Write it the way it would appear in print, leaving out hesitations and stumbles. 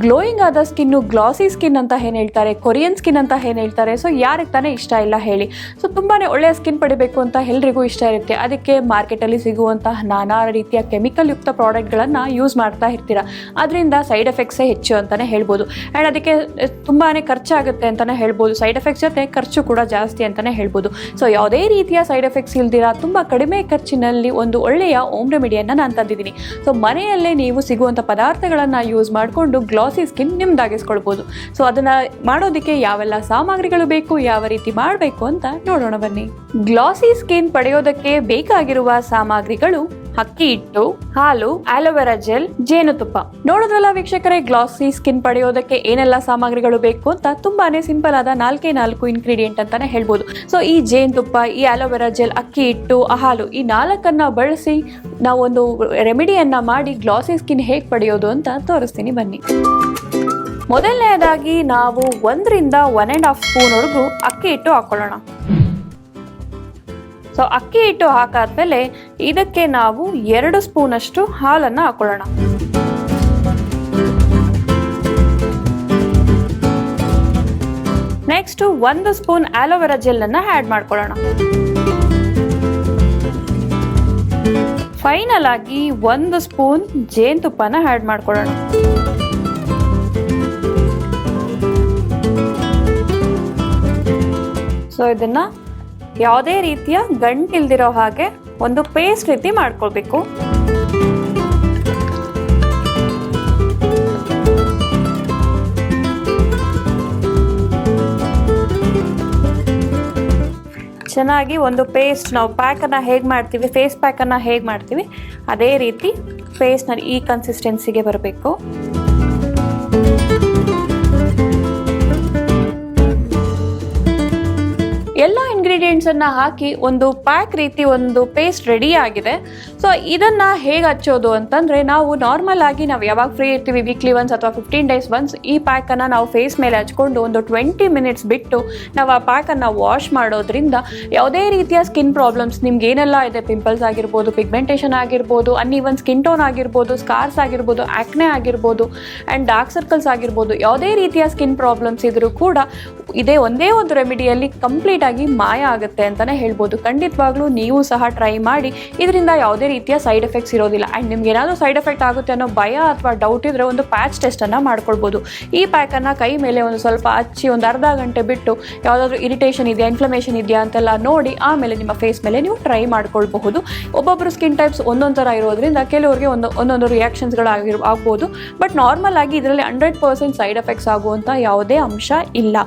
Glowing ಆದ skin, ಗ್ಲಾಸಿ skin ಅಂತ ಏನು ಹೇಳ್ತಾರೆ, ಕೊರಿಯನ್ ಸ್ಕಿನ್ ಅಂತ ಏನು ಹೇಳ್ತಾರೆ. ಸೊ ಯಾರಿಗೆ ತಾನೇ ಇಷ್ಟ ಇಲ್ಲ ಹೇಳಿ. ಸೊ ತುಂಬಾ ಒಳ್ಳೆಯ ಸ್ಕಿನ್ ಪಡಿಬೇಕು ಅಂತ ಎಲ್ರಿಗೂ ಇಷ್ಟ ಇರುತ್ತೆ. ಅದಕ್ಕೆ ಮಾರ್ಕೆಟಲ್ಲಿ ಸಿಗುವಂತಹ ನಾನಾ ರೀತಿಯ ಕೆಮಿಕಲ್ ಯುಕ್ತ ಪ್ರಾಡಕ್ಟ್ಗಳನ್ನು ಯೂಸ್ ಮಾಡ್ತಾ ಇರ್ತೀರ. ಅದರಿಂದ ಸೈಡ್ ಎಫೆಕ್ಟ್ಸೇ ಹೆಚ್ಚು ಅಂತಲೇ ಹೇಳ್ಬೋದು. ಆ್ಯಂಡ್ ಅದಕ್ಕೆ ತುಂಬಾ ಖರ್ಚಾಗುತ್ತೆ ಅಂತಲೇ ಹೇಳ್ಬೋದು. ಸೈಡ್ ಎಫೆಕ್ಟ್ಸ್ ಜೊತೆ ಖರ್ಚು ಕೂಡ ಜಾಸ್ತಿ ಅಂತಲೇ ಹೇಳ್ಬೋದು. ಸೊ ಯಾವುದೇ ರೀತಿಯ ಸೈಡ್ ಎಫೆಕ್ಟ್ಸ್ ಇಲ್ದಿರ ತುಂಬ ಕಡಿಮೆ ಖರ್ಚಿನಲ್ಲಿ ಒಂದು ಒಳ್ಳೆಯ ಹೋಮ್ ರೆಮಿಡಿಯನ್ನು ನಾನು ತಂದಿದ್ದೀನಿ. ಸೊ ಮನೆಯಲ್ಲೇ ನೀವು ಸಿಗುವಂಥ ಪದಾರ್ಥಗಳನ್ನು ಯೂಸ್ ಮಾಡಿಕೊಂಡು ಗ್ಲಾಸಿ ಸ್ಕಿನ್ ನಿಮ್ದಾಗಿಸ್ಕೊಳ್ಬೋದು. ಸೊ ಅದನ್ನು ಮಾಡೋದಕ್ಕೆ ಯಾವೆಲ್ಲ ಸಾಮಗ್ರಿಗಳು ಬೇಕು, ಯಾವ ರೀತಿ ಮಾಡಬೇಕು ಅಂತ ನೋಡೋಣ ಬನ್ನಿ. ಗ್ಲಾಸಿ ಸ್ಕಿನ್ ಪಡೆಯೋದಕ್ಕೆ ಬೇಕಾಗಿರುವ ಸಾಮಗ್ರಿಗಳು: ಅಕ್ಕಿ ಹಿಟ್ಟು, ಹಾಲು, ಆಲೋವೆರಾ ಜೆಲ್, ಜೇನುತುಪ್ಪ. ನೋಡಿದ್ರಲ್ಲ ವೀಕ್ಷಕರೇ, ಗ್ಲಾಸಿ ಸ್ಕಿನ್ ಪಡೆಯೋದಕ್ಕೆ ಏನೆಲ್ಲ ಸಾಮಗ್ರಿಗಳು ಬೇಕು ಅಂತ. ತುಂಬಾನೇ ಸಿಂಪಲ್ ಆದ 4 ಇಂಗ್ರೀಡಿಯೆಂಟ್ ಅಂತಾನೆ ಹೇಳ್ಬೋದು. ಸೊ ಈ ಜೇನುತುಪ್ಪ, ಈ ಆಲೋವೆರಾ ಜೆಲ್, ಅಕ್ಕಿ ಹಿಟ್ಟು, ಹಾಲು, ಈ 4 ಬಳಸಿ ನಾವು ಒಂದು ರೆಮಿಡಿಯನ್ನ ಮಾಡಿ ಗ್ಲಾಸಿ ಸ್ಕಿನ್ ಹೇಗೆ ಪಡೆಯೋದು ಅಂತ ತೋರಿಸ್ತೀನಿ ಬನ್ನಿ. ಮೊದಲನೇದಾಗಿ ನಾವು 1 ರಿಂದ 1.5 ಸ್ಪೂನ್ವರೆಗೂ ಅಕ್ಕಿ ಹಿಟ್ಟು ಹಾಕೊಳ್ಳೋಣ. ಸೊ ಅಕ್ಕಿ ಹಿಟ್ಟು ಹಾಕಾದ್ಮೇಲೆ ಇದಕ್ಕೆ ನಾವು 2 ಸ್ಪೂನಷ್ಟು ಹಾಲನ್ನು ಹಾಕೊಳ್ಳೋಣ. ನೆಕ್ಸ್ಟ್ 1 ಸ್ಪೂನ್ ಆಲೋವೆರಾ ಜೆಲ್ ಅನ್ನ ಆಡ್ ಮಾಡ್ಕೊಳ್ಳೋಣ. ಫೈನಲ್ ಆಗಿ 1 ಸ್ಪೂನ್ ಜೇನುತುಪ್ಪನ ಆಡ್ ಮಾಡ್ಕೊಳ್ಳೋಣ. ಸೊ ಇದನ್ನ ಯಾವುದೇ ರೀತಿಯ ಗಂಟಿಲ್ದಿರೋ ಹಾಗೆ ಒಂದು ಪೇಸ್ಟ್ ರೀತಿ ಮಾಡ್ಕೊಳ್ಬೇಕು. ಚೆನ್ನಾಗಿ ಒಂದು ಪೇಸ್ಟ್, ನಾವು ಪ್ಯಾಕನ್ನು ಹೇಗೆ ಮಾಡ್ತೀವಿ, ಫೇಸ್ ಪ್ಯಾಕನ್ನು ಹೇಗೆ ಮಾಡ್ತೀವಿ ಅದೇ ರೀತಿ ಪೇಸ್ಟ್ನ ಈ ಕನ್ಸಿಸ್ಟೆನ್ಸಿಗೆ ಬರಬೇಕು. ಎಲ್ಲ ಇಂಗ್ರೀಡಿಯೆಂಟ್ಸನ್ನು ಹಾಕಿ ಒಂದು ಪ್ಯಾಕ್ ರೀತಿ ಒಂದು ಪೇಸ್ಟ್ ರೆಡಿ ಆಗಿದೆ. ಸೊ ಇದನ್ನು ಹೇಗೆ ಹಚ್ಚೋದು ಅಂತಂದರೆ, ನಾವು ನಾರ್ಮಲ್ ಆಗಿ ನಾವು ಯಾವಾಗ ಫ್ರೀ ಇರ್ತೀವಿ, ವೀಕ್ಲಿ ಒನ್ಸ್ ಅಥವಾ 15 ಡೇಸ್ ಒನ್ಸ್ ಈ ಪ್ಯಾಕನ್ನು ನಾವು ಫೇಸ್ ಮೇಲೆ ಹಚ್ಕೊಂಡು ಒಂದು 20 ಮಿನಿಟ್ಸ್ ಬಿಟ್ಟು ನಾವು ಆ ಪ್ಯಾಕನ್ನು ವಾಶ್ ಮಾಡೋದ್ರಿಂದ ಯಾವುದೇ ರೀತಿಯ ಸ್ಕಿನ್ ಪ್ರಾಬ್ಲಮ್ಸ್ ನಿಮ್ಗೆ ಏನೆಲ್ಲ ಇದೆ, ಪಿಂಪಲ್ಸ್ ಆಗಿರ್ಬೋದು, ಪಿಗ್ಮೆಂಟೇಷನ್ ಆಗಿರ್ಬೋದು, ಅನ್ಈವನ್ ಸ್ಕಿನ್ ಟೋನ್ ಆಗಿರ್ಬೋದು, ಸ್ಕಾರ್ಸ್ ಆಗಿರ್ಬೋದು, ಆಕ್ನೆ ಆಗಿರ್ಬೋದು, ಆ್ಯಂಡ್ ಡಾರ್ಕ್ ಸರ್ಕಲ್ಸ್ ಆಗಿರ್ಬೋದು, ಯಾವುದೇ ರೀತಿಯ ಸ್ಕಿನ್ ಪ್ರಾಬ್ಲಮ್ಸ್ ಇದ್ರೂ ಕೂಡ ಇದೇ ಒಂದೇ ಒಂದು ರೆಮಿಡಿಯಲ್ಲಿ ಕಂಪ್ಲೀಟ್ ಆಗಿ ಮಾಯ ಆಗುತ್ತೆ ಅಂತಲೇ ಹೇಳ್ಬೋದು. ಖಂಡಿತವಾಗ್ಲೂ ನೀವು ಸಹ ಟ್ರೈ ಮಾಡಿ. ಇದರಿಂದ ಯಾವುದೇ ರೀತಿಯ ಸೈಡ್ ಎಫೆಕ್ಟ್ಸ್ ಇರೋದಿಲ್ಲ. ಆ್ಯಂಡ್ ನಿಮ್ಗೆ ಏನಾದರೂ ಸೈಡ್ ಎಫೆಕ್ಟ್ ಆಗುತ್ತೆ ಅನ್ನೋ ಭಯ ಅಥವಾ ಡೌಟ್ ಇದ್ದರೆ ಒಂದು ಪ್ಯಾಚ್ ಟೆಸ್ಟನ್ನು ಮಾಡ್ಕೊಳ್ಬೋದು. ಈ ಪ್ಯಾಕನ್ನು ಕೈ ಮೇಲೆ ಒಂದು ಸ್ವಲ್ಪ ಹಚ್ಚಿ ಒಂದು ಅರ್ಧ ಗಂಟೆ ಬಿಟ್ಟು ಯಾವುದಾದ್ರೂ ಇರಿಟೇಷನ್ ಇದೆಯಾ, ಇನ್ಫ್ಲಮೇಷನ್ ಇದೆಯಾ ಅಂತೆಲ್ಲ ನೋಡಿ ಆಮೇಲೆ ನಿಮ್ಮ ಫೇಸ್ ಮೇಲೆ ನೀವು ಟ್ರೈ ಮಾಡ್ಕೊಳ್ಬಹುದು. ಒಬ್ಬೊಬ್ಬರು ಸ್ಕಿನ್ ಟೈಪ್ಸ್ ಒಂದೊಂದು ಥರ ಇರೋದ್ರಿಂದ ಕೆಲವರಿಗೆ ಒಂದೊಂದು ರಿಯಾಕ್ಷನ್ಸ್ಗಳು ಆಗ್ಬೋದು. ಬಟ್ ನಾರ್ಮಲ್ ಆಗಿ ಇದರಲ್ಲಿ 100% ಸೈಡ್ ಎಫೆಕ್ಟ್ಸ್ ಆಗುವಂಥ ಯಾವುದೇ ಅಂಶ ಇಲ್ಲ.